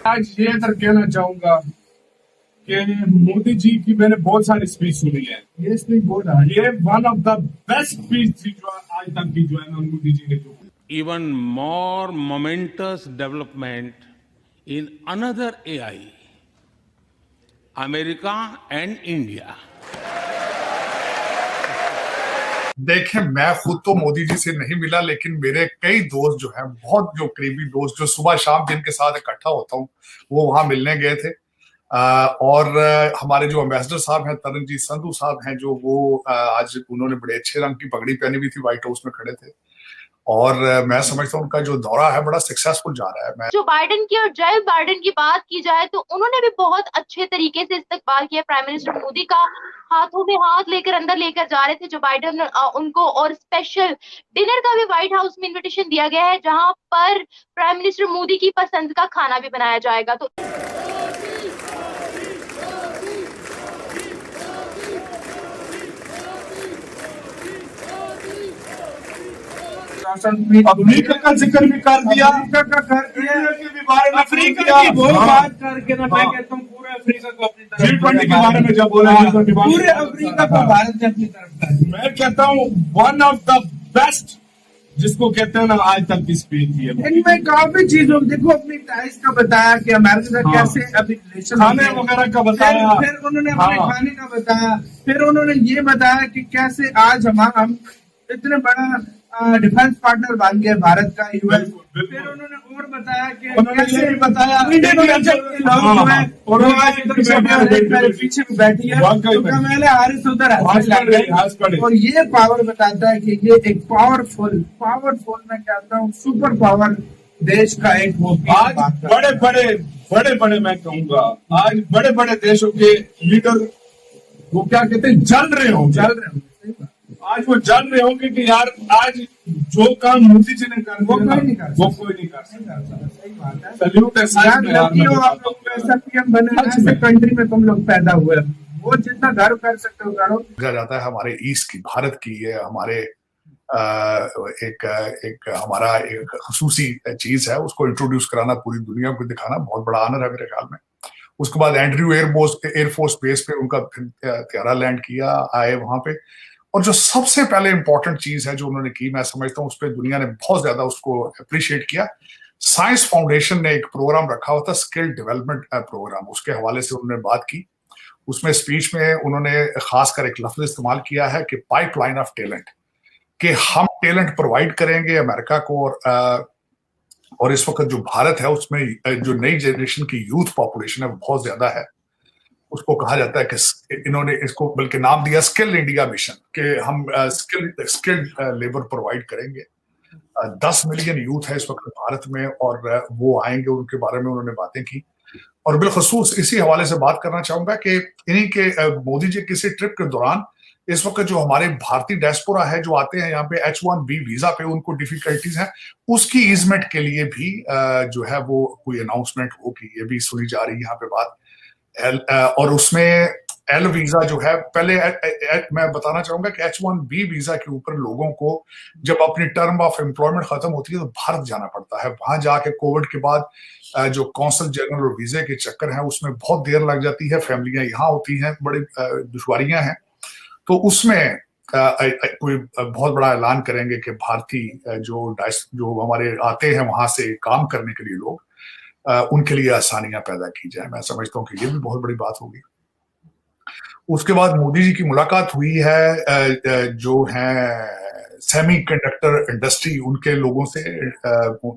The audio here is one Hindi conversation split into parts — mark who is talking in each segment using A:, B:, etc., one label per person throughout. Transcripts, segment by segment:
A: आज ये इधर कहना चाहूंगा कि मोदी जी की मैंने बहुत सारी स्पीच सुनी है। ये स्पीच बहुत है, ये one of the best speech थी जो आज तक की जो है ना मोदी जी ने जो
B: even more momentous development in another AI, America and India.
C: देखें, मैं खुद तो मोदी जी से नहीं मिला, लेकिन मेरे कई दोस्त जो हैं, बहुत जो करीबी दोस्त जो सुबह शाम जिनके साथ इकट्ठा होता हूँ, वो वहां मिलने गए थे। और हमारे जो एम्बेसडर साहब हैं, तरनजीत संधू साहब हैं, जो वो आज उन्होंने बड़े अच्छे रंग की पगड़ी पहनी हुई थी, व्हाइट हाउस में खड़े थे। और मैं समझता हूँ उनका जो दौरा है बड़ा सक्सेसफुल जा रहा है।
D: जो बाइडेन की और जय बाइडेन की बात की जाए तो उन्होंने भी बहुत अच्छे तरीके से इस्तकबाल किया। प्राइम मिनिस्टर मोदी का हाथों में हाथ लेकर अंदर लेकर जा रहे थे जो बाइडेन उनको, और स्पेशल डिनर का भी व्हाइट हाउस में इनविटेशन दिया गया है जहां पर प्राइम मिनिस्टर मोदी की पसंद का खाना भी बनाया जाएगा। तो
A: अफ्रीका का जिक्र भी कर दिया,
E: अफ्रीका की वो बात करके ना मैं कहता हूँ पूरे अफ्रीका को अपनी तरफ
A: G20 के बारे में जब बोला
E: पूरे अफ्रीका को भारत ने अपनी तरफ कर दिया।
A: मैं कहता हूँ वन ऑफ द बेस्ट जिसको कहते हैं ना आज तक की स्पीच थी।
E: इनमें काफी चीजों, देखो अपनी टाइज का बताया कि अमेरिका का कैसे अभी रिलेशन
A: खाने वगैरह का बताया,
E: फिर उन्होंने अपने खाने का बताया, फिर उन्होंने ये बताया कि कैसे आज हम इतने बड़ा डिफेंस पार्टनर बन गए भारत का यूएस। फिर उन्होंने और बताया कि
A: उन्होंने ये भी बताया
E: पीछे बैठी है तो कमला हैरिस उधर, और ये पावर बताता है कि ये एक पावरफुल मैं कहता हूँ सुपर पावर देश का एक वो
A: आज बड़े मैं कहूंगा आज बड़े बड़े देशों के लीडर वो क्या कहते हैं जल रहे हो आज वो जान रहे होंगे कि यार आज जो काम मोदी जी ने कर वो कोई नहीं कर सकता।
E: सही बात है।
A: सैल्यूट है
E: आप लोग ऐसा पीएम बने, ऐसे कंट्री में तुम लोग पैदा हुए, वो जितना गर्व कर सकते हो करो।
C: कहा जाता है हमारे ईस्ट की, भारत की, ये हमारे एक हमारा एक खसूसी चीज है, उसको इंट्रोड्यूस कराना, पूरी दुनिया को दिखाना बहुत बड़ा आनर है मेरे ख्याल में। उसके बाद एंड्रयू एयरफोर्स बेस पे उनका त्यारा लैंड किया, आए वहां पे, और जो सबसे पहले इंपॉर्टेंट चीज है जो उन्होंने की, मैं समझता हूँ उस पर दुनिया ने बहुत ज्यादा उसको अप्रिशिएट किया। साइंस फाउंडेशन ने एक प्रोग्राम रखा हुआ था, स्किल डेवलपमेंट प्रोग्राम, उसके हवाले से उन्होंने बात की। उसमें स्पीच में उन्होंने खासकर एक लफ्ज इस्तेमाल किया है कि पाइपलाइन ऑफ टैलेंट, कि हम टैलेंट प्रोवाइड करेंगे अमेरिका को, और इस वक्त जो भारत है उसमें जो नई जनरेशन की यूथ पॉपुलेशन है वो बहुत ज्यादा है। उसको कहा जाता है कि इन्होंने इसको बल्कि नाम दिया स्किल इंडिया मिशन, कि हम स्किल्ड लेबर प्रोवाइड करेंगे। 10 मिलियन यूथ है इस वक्त भारत में, और वो आएंगे, उनके बारे में उन्होंने बातें की। और बिलखसूस इसी हवाले से बात करना चाहूंगा कि इन्हीं के मोदी जी किसी ट्रिप के दौरान इस वक्त जो हमारे भारतीय डायस्पोरा है जो आते हैं यहाँ पे H1B वीजा पे, उनको डिफिकल्टीज हैं, उसकी ईजमेंट के लिए भी जो है वो कोई अनाउंसमेंट होगी, ये भी सुनी जा रही है यहाँ पे बात। और उसमें L वीजा जो है, पहले मैं बताना चाहूंगा कि H1B वीजा के ऊपर लोगों को जब अपनी टर्म ऑफ एम्प्लॉयमेंट खत्म होती है तो भारत जाना पड़ता है। वहां जाके कोविड के बाद जो कौंसल जनरल और वीजे के चक्कर हैं उसमें बहुत देर लग जाती है, फैमिलियां यहाँ होती हैं, बड़ी दुश्वारियां हैं। तो उसमें कोई बहुत बड़ा ऐलान करेंगे कि भारतीय जो हमारे आते हैं वहां से काम करने के लिए लोग, उनके लिए आसानियां पैदा की जाए। मैं समझता हूँ कि ये भी बहुत बड़ी बात होगी। उसके बाद मोदी जी की मुलाकात हुई है जो है सेमीकंडक्टर इंडस्ट्री, उनके लोगों से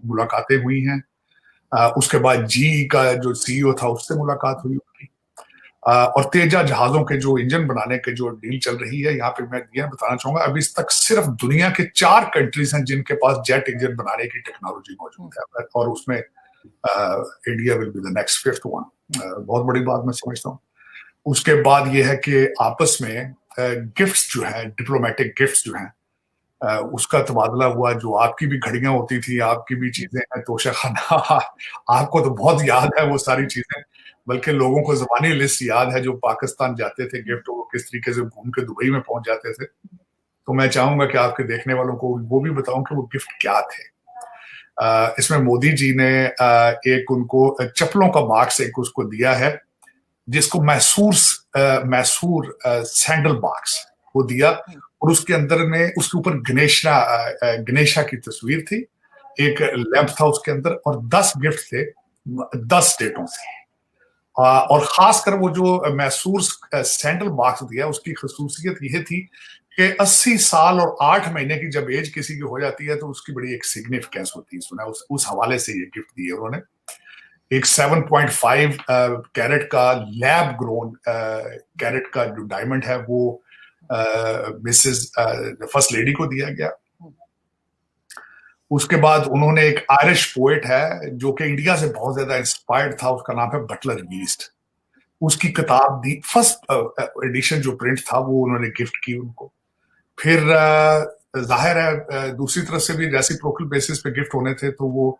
C: मुलाकातें हुई हैं। उसके बाद जी का जो सीईओ था उससे मुलाकात हुई उनकी, और तेजा जहाजों के जो इंजन बनाने के जो डील चल रही है यहाँ पे मैं ये बताना चाहूंगा, अभी तक सिर्फ दुनिया के 4 कंट्रीज हैं जिनके पास जेट इंजन बनाने की टेक्नोलॉजी मौजूद है, और उसमें India will be the next 5th one. बहुत बड़ी बात मैं समझता हूँ। उसके बाद ये है कि आपस में गिफ्ट्स जो है, डिप्लोमेटिक गिफ्ट्स जो हैं, उसका तबादला हुआ। जो आपकी भी घड़ियां होती थी, आपकी भी चीजें हैं, तोशा खाना आपको तो बहुत याद है वो सारी चीजें, बल्कि लोगों को ज़बानी लिस्ट याद है जो पाकिस्तान जाते थे गिफ्ट, वो किस तरीके से घूम के दुबई में पहुंच जाते थे। तो मैं चाहूंगा कि आपके देखने वालों को वो भी बताऊं कि वो गिफ्ट क्या थे। इसमें मोदी जी ने एक उनको चप्पलों का बॉक्स एक उसको दिया है, जिसको मैसूर सैंडल बॉक्स वो दिया, और उसके अंदर में उसके ऊपर गणेशा की तस्वीर थी, एक लैंप था उसके अंदर, और 10 गिफ्ट थे 10 स्टेटों से। और खासकर वो जो मैसूर सैंडल बॉक्स दिया, उसकी खसूसियत यह थी कि 80 साल और 8 महीने की जब एज किसी की हो जाती है तो उसकी बड़ी एक सिग्निफिकेंस होती है, सुना उस हवाले से ये गिफ्ट दिए उन्होंने। एक 7.5 कैरेट का लैब ग्रोन कैरेट का जो डायमंड है वो मिसेस फर्स्ट लेडी को दिया गया। उसके बाद उन्होंने एक आयरिश पोएट है जो कि इंडिया से बहुत ज्यादा इंस्पायर्ड था, उसका नाम है बटलर ईस्ट, उसकी किताब दी, फर्स्ट एडिशन जो प्रिंट था वो उन्होंने गिफ्ट की उनको। फिर जाहिर है दूसरी तरफ से भी रेसिप्रोकल बेसिस पे गिफ्ट होने थे, तो वो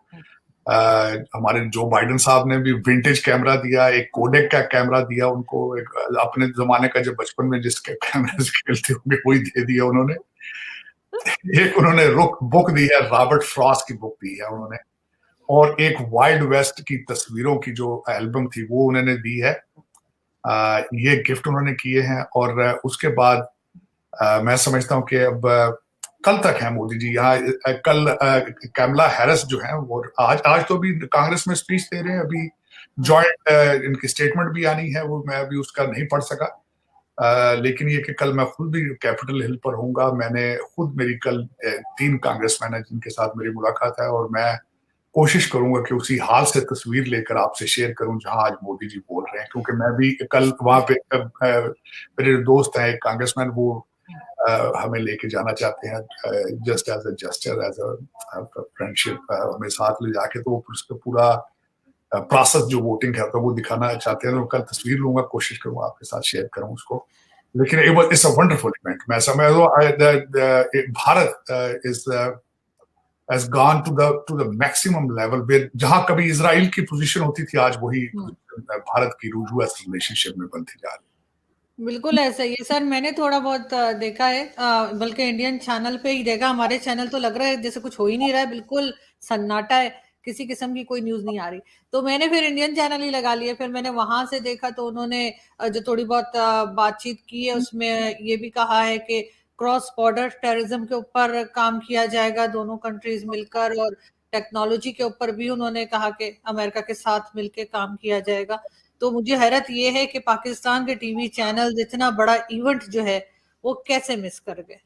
C: हमारे जो बाइडेन साहब ने भी विंटेज कैमरा दिया, एक कोडेक का कैमरा दिया उनको, एक अपने जमाने का जब बचपन में जिसके कैमरे से खेलते होंगे वही दे दिया उन्होंने। एक उन्होंने बुक दी है, रॉबर्ट फ्रॉस्ट की बुक दी है उन्होंने, और एक वाइल्ड वेस्ट की तस्वीरों की जो एल्बम थी वो उन्होंने दी है। ये गिफ्ट उन्होंने किए हैं। और उसके बाद मैं समझता हूँ कि अब कल तक है मोदी जी यहाँ। कल कैमला हैरिस जो है वो आज तो अभी कांग्रेस में स्पीच दे रहे हैं, अभी जॉइंट इनकी स्टेटमेंट भी आनी है, वो मैं अभी उसका नहीं पढ़ सका। लेकिन ये कि कल मैं खुद भी कैपिटल हिल पर हूँगा। मैंने खुद मेरी कल 3 कांग्रेसमैन है जिनके साथ मेरी मुलाकात है, और मैं कोशिश करूंगा कि उसी हाल से तस्वीर लेकर आपसे शेयर करूं जहां आज मोदी जी बोल रहे हैं, क्योंकि मैं भी कल वहां पे मेरे दोस्त हैं एक कांग्रेसमैन, वो हमें लेके जाना चाहते हैं just as a gesture, as a friendship, हमें साथ ले जाके तो उसका पूरा प्रोसेस जो वोटिंग है तो वो दिखाना चाहते हैं। तो कल तस्वीर लूंगा, कोशिश करूंगा आपके साथ शेयर करूं उसको। लेकिन इट्स अ वंडरफुल इवेंट। मैं समझ Bharat is has gone to the maximum level where जहां कभी इजराइल की पोजीशन होती थी, आज वही भारत की यूएस रिलेशनशिप में बनती जा रही है।
F: बिल्कुल ऐसा ही है सर, मैंने थोड़ा बहुत देखा है, बल्कि इंडियन चैनल पे ही देखा। हमारे चैनल तो लग रहा है जैसे कुछ हो ही नहीं रहा है, बिल्कुल सन्नाटा है, किसी किस्म की कोई न्यूज नहीं आ रही। तो मैंने फिर इंडियन चैनल ही लगा लिया। फिर मैंने वहां से देखा तो उन्होंने जो थोड़ी बहुत बातचीत की है उसमें ये भी कहा है कि क्रॉस बॉर्डर टेररिज्म के ऊपर काम किया जाएगा दोनों कंट्रीज मिलकर, और टेक्नोलॉजी के ऊपर भी उन्होंने कहा कि अमेरिका के साथ मिलकर काम किया जाएगा। तो मुझे हैरत ये है कि पाकिस्तान के टीवी चैनल इतना बड़ा इवेंट जो है वो कैसे मिस कर गए।